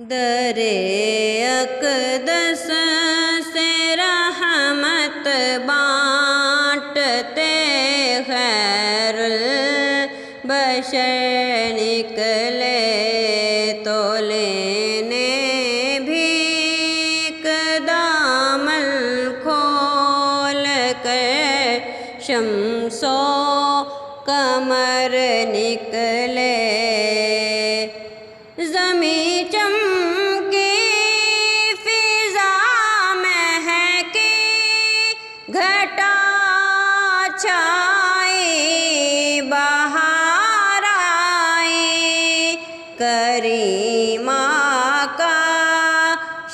در اقدس سے رحمت بانٹتے خیر البشر نکلے تو لینے بھی دامن کھول کر شمس و قمر نکلے زمیں چمکی فضا مہکی گھٹا چھائی بہار آئی کریمہ کا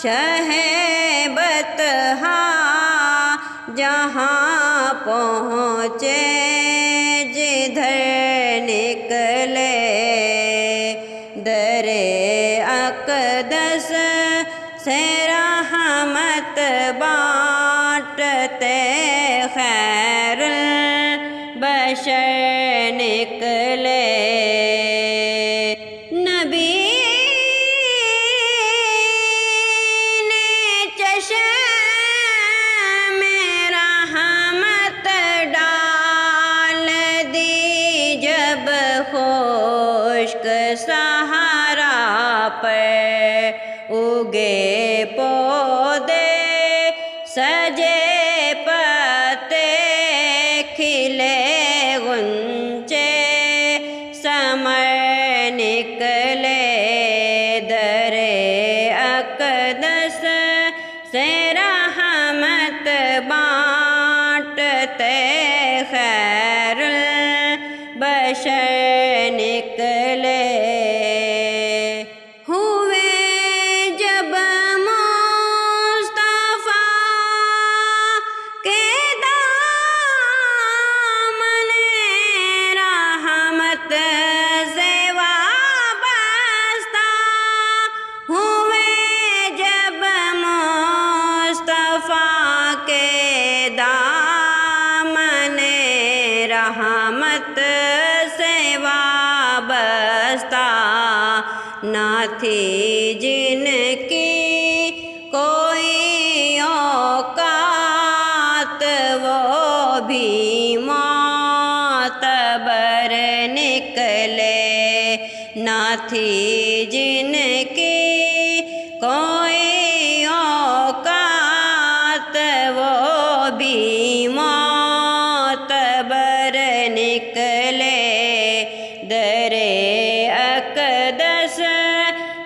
شہ بطحا جہاں پہنچے جدھر نکلے در اقدس سے رحمت بانٹتے خیر البشر نکلے نبی نے چشم رحمت ڈال دی جب خشک صحرا پر اگے پودے سجے پتے کھلے غنچے ثمر نکلے در اقدس سے رحمت بانٹتے خیر البشر نکلے ہوئے جب مصطفیٰ کے دامن رحمت سے وابستہ ہوئے جب مصطفیٰ کے دامن رحمت سے وابستہ نہ تھی جن کی کوئی اوقات وہ بھی معتبر نکلے نہ تھی جن کی کوئی اوقات وہ بھی معتبر نکلے در اقدس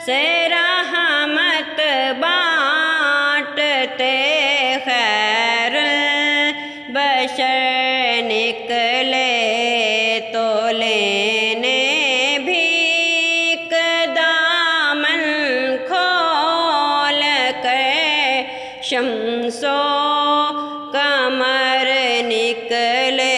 سے رحمت بانٹتے خیر البشر نکلے تو لینے بھی دامن کھول کر شمس و قمر نکلے